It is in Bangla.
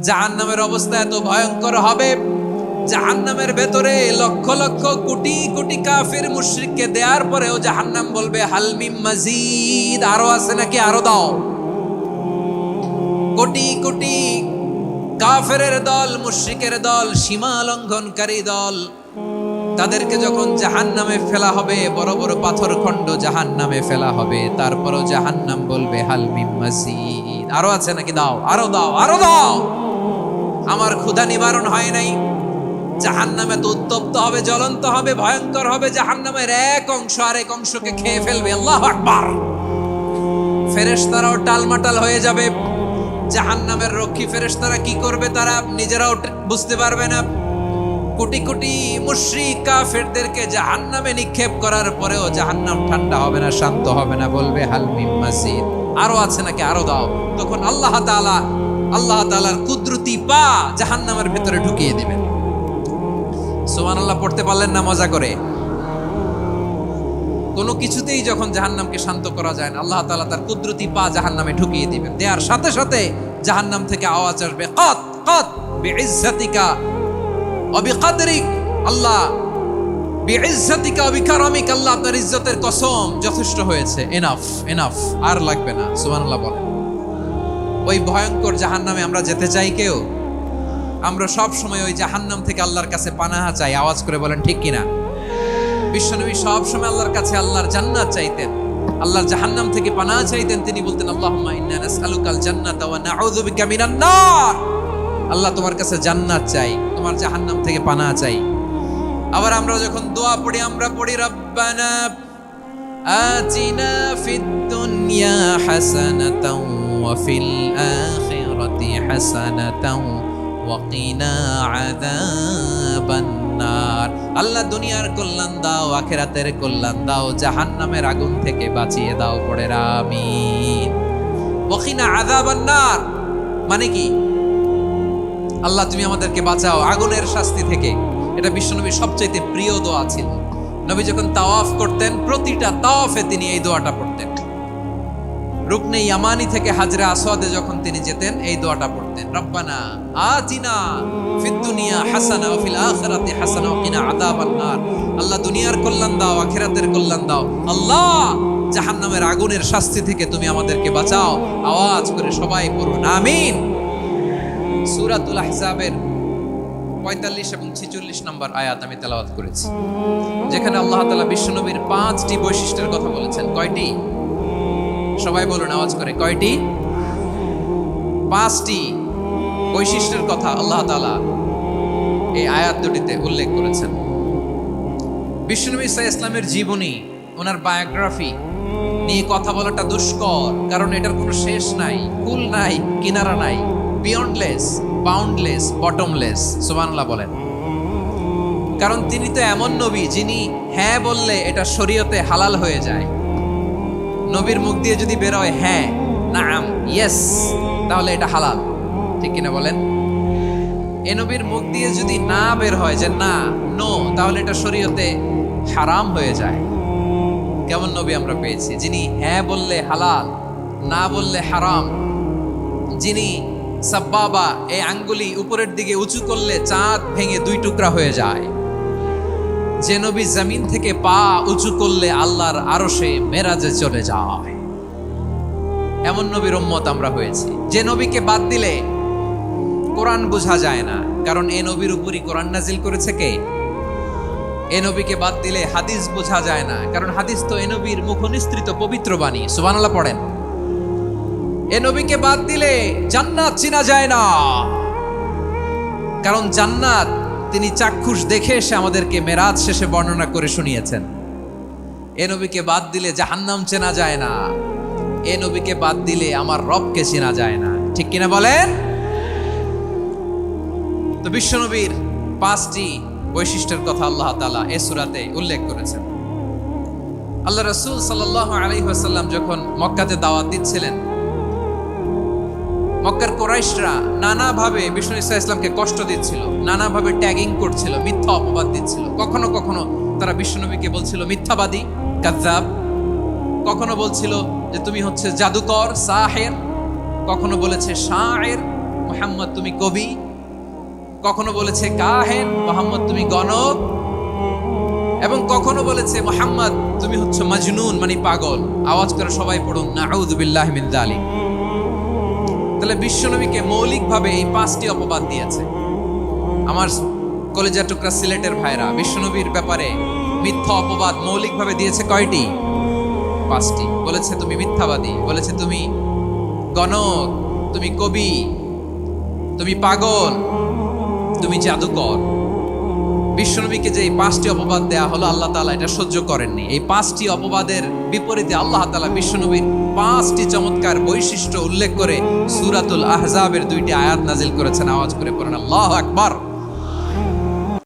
জাহান্নামের অবস্থা এত ভয়ঙ্কর হবে, জাহান্নামের ভেতরে লক্ষ লক্ষ কোটি কোটি কাফির মুশরিককে দেওয়ার পরেও জাহান্নাম বলবে হাল মিম মাজিদ, আরো আছে নাকি, আরো দাও। কোটি কোটি কাফেরের দল, মুশরিকের দল, সীমা লঙ্ঘনকারী দল, তাদেরকে যখন জাহান্নামে ফেলা হবে, বড় বড় পাথর খণ্ড জাহান্নামে ফেলা হবে, তারপরও জাহান্নাম বলবে হাল মিম মাজিদ, আরো আছে নাকি, দাও, আরো দাও, আরো দাও। আমার ক্ষুধা নিবারণ হয় নাই। জাহান্নামে তো উত্তপ্ত হবে, জ্বলন্ত হবে, ভয়ঙ্কর হবে। জাহান্নামের এক অংশ আরেক অংশকে খেয়ে ফেলবে। আল্লাহু আকবার। ফেরেশতারাও টালমাটাল হয়ে যাবে। জাহান্নামের রক্ষী ফেরেশতারা কি করবে তারা নিজেরাও বুঝতে পারবে না। কোটি কোটি মুশরিক কাফেরদেরকে জাহান্নামে নিক্ষেপ করার পরেও জাহান্নাম ঠান্ডা হবে না, শান্ত হবে না, বলবে হাল মিম মাজিদ, আরো আছে নাকি, আরো দাও। তখন আল্লাহ তাআলার কুদরতি পা জাহান্নামের ভিতরে ঢুকিয়ে দিবেন। সুবহানাল্লাহ পড়তে পারলেন না মজা করে? কোনো কিছুতেই যখন জাহান্নামকে শান্ত করা যায় না, আল্লাহ তাআলা তার কুদরতি পা জাহান্নামে ঢুকিয়ে দিবেন। দেওয়ার সাথে সাথে জাহান্নাম থেকে আওয়াজ আসবে, কাত কাত বিইজ্জাতিকা ওয়া বিকদরিক, আল্লাহ বিইজ্জাতিকা ওয়া বিকারামিক, আল্লাহ আপনার ইজ্জতের কসম, যথেষ্ট হয়েছে, এনাফ এনাফ, আর লাগবে না। সুবহানাল্লাহ বলেন। ওই ভয়ঙ্কর জাহান্নামে আমরা যেতে চাই কেউ? আমরা সব সময় ওই জাহান্নাম থেকে আল্লাহর কাছে পানাহা চাই। আওয়াজ করে বলেন ঠিক কিনা? বিশ্বনবী সব সময় আল্লাহর কাছে আল্লাহর জান্নাত চাইতেন, আল্লাহর জাহান্নাম থেকে পানাহা চাইতেন। তিনি বলতেন আল্লাহুম্মা ইন্না নাসআলুকাল জান্নাতা ওয়া নাউযু বিকা মিনান নার। আল্লাহ তোমার কাছে জান্নাত চাই, তোমার জাহান্নাম থেকে পানাহা চাই। আবার আমরা যখন দোয়া পড়ি, আমরা পড়ি রব্বানা আতিনা ফিদ দুনিয়া হাসানাতাও ওয়া ফিল আখিরাতি হাসানাতাও ওয়া কিনা আযাবান নার। আল্লাহ দুনিয়ার কল্যাণ দাও, আখিরাতের কল্যাণ দাও, জাহান্নামের আগুন থেকে বাঁচিয়ে দাও, পড়ে আমিন। ওয়া কিনা আযাবান নার মানে কি? আল্লাহ তুমি আমাদেরকে বাঁচাও আগুনের শাস্তি থেকে। এটা বিশ্বনবীর সবচেয়ে প্রিয় দোয়া ছিল। নবী যখন তাওয়াফ করতেন, প্রতিটা তাওয়াফে তিনি এই দোয়াটা পড়তেন। রুকনে ইয়ামানি থেকে হাজরে আসওয়াদে যখন তিনি যেতেন, এই দোয়াটা পড়তেন, রব্বানা আতিনা ফিদ দুনিয়া হাসানা ওয়া ফিল আখিরাতি হাসানা ওয়া কিনা আযাবান নার। আল্লাহ দুনিয়ার কল্যাণ দাও, আখিরাতের কল্যাণ দাও। আল্লাহ জাহান্নামের আগুনের শাস্তি থেকে তুমি আমাদেরকে বাঁচাও। আওয়াজ করে সবাই পড়ুন আমিন। সূরাতুল আহজাবের 45 এবং 46 নম্বর আয়াত আমি তেলাওয়াত করেছি, যেখানে আল্লাহ তাআলা বিশ্বনবীর 5টি বৈশিষ্ট্যের কথা বলেছেন। কয়টি? সবাই বলুন আওয়াজ করে, কয়টি? 5টি বৈশিষ্ট্যের কথা আল্লাহ তাআলা এই আয়াত দুটিতে উল্লেখ করেছেন। বিশ্বনবী সাল্লাল্লাহু আলাইহি ওয়াসাল্লামের জীবনী, ওনার বায়োগ্রাফি নিয়ে কথা বলাটা দুষ্কর, কারণ এটার কোনো শেষ নাই, কুল নাই, কিনারা নাই, বিয়ন্ডলেস, বাউন্ডলেস, বটমলেস। সুবহানাল্লাহ বলেন। কারণ তিনি তো এমন নবী যিনি হ্যাঁ বললে এটা শরীয়তে হালাল হয়ে যায়। নবীর মুখ দিয়ে যদি বের হয় হ্যাঁ, নাম, ইয়েস, তাহলে এটা হালাল, ঠিক কিনা বলেন? এ নবীর মুখ দিয়ে যদি না বের হয় যে না, নো, তাহলে এটা শরীয়তে হারাম হয়ে যায়। কেমন নবী আমরা পেয়েছি, যিনি হ্যাঁ বললে হালাল, না বললে হারাম, যিনি সাব্বাবা, এই আঙ্গুলি উপরের দিকে উঁচু করলে চাঁদ ভেঙে 2 টুকরা হয়ে যায়, যে নবী জমিন থেকে পা উঁচু করলে আল্লাহর আরশে মেরাজে চলে যায়, এমন নবীর উম্মত আমরা হয়েছি। যে নবীকে বাদ দিলে কোরআন বোঝা যায় না, কারণ এই নবীর উপরই কোরআন নাজিল করেছে কে? এই নবীকে বাদ দিলে হাদিস বোঝা যায় না, কারণ হাদিস তো এই নবীর মুখনিসৃত পবিত্র বাণী। সুবহানাল্লাহ পড়েন। এ নবীকে বাদ দিলে জান্নাত চিনা যায় না, কারণ জান্নাত তিনি চাক্ষুষ দেখে এসে আমাদেরকে মেরাজ শেষে বর্ণনা করে শুনিয়েছেন। এ নবীকে বাদ দিলে জাহান্নাম চেনা যায় না, এ নবীকে বাদ দিলে আমার রবকে চেনা যায় না, ঠিক কিনা বলেন? তো বিশ্বনবীর 5টি বৈশিষ্ট্যের কথা আল্লাহ তাআলা এই সূরাতে উল্লেখ করেছেন। আল্লাহ রাসূল সাল্লাল্লাহু আলাইহি ওয়াসাল্লাম যখন মক্কাতে দাওয়াত দিচ্ছিলেন, মক্কার কুরাইশরা নানাভাবে বিষ্ণু ঈসা ইসলামকে কষ্ট দিচ্ছিল, নানাভাবে ট্যাগিং করছিল, মিথ্যা অপবাদ দিচ্ছিল। কখনো কখনো তারা বিশ্বনবীকে বলছিল মিথ্যাবাদী, কাযযাব। কখনো বলছিল যে তুমি হচ্ছে জাদুকর, সাহের। কখনো বলেছে শায়ের, মুহাম্মদ তুমি কবি, কখনো বলেছে কাহেন, মুহাম্মদ তুমি গণক, এবং কখনো বলেছে মুহাম্মদ তুমি হচ্ছে মাজনুন মানে পাগল। আওয়াজ করে সবাই পড়ুন নাউযু বিল্লাহি মিন যালিক। তাহলে বিশ্বনবীকে মৌলিকভাবে এই 5টি অপবাদ দিয়েছে। আমার কলেজা টুকরা সিলেটের ভাইরা, বিশ্বনবীর ব্যাপারে মিথ্যা অপবাদ মৌলিকভাবে দিয়েছে কয়টি? 5টি। বলেছে তুমি মিথ্যাবাদী, বলেছে তুমি গণক, তুমি কবি, তুমি পাগল, তুমি জাদুকর। বিশ্বনবীকে যে এই 5টি অপবাদ দেয়া হলো, আল্লাহ তাআলা এটা সহ্য করেননি। এই 5টি অপবাদের বিপরীতে আল্লাহ তাআলা বিশ্বনবীর 5টি চমৎকার বৈশিষ্ট্য উল্লেখ করে সূরাতুল আহজাবের 2টি আয়াত নাজিল করেছেন। আওয়াজ করে পড়েন আল্লাহু আকবার।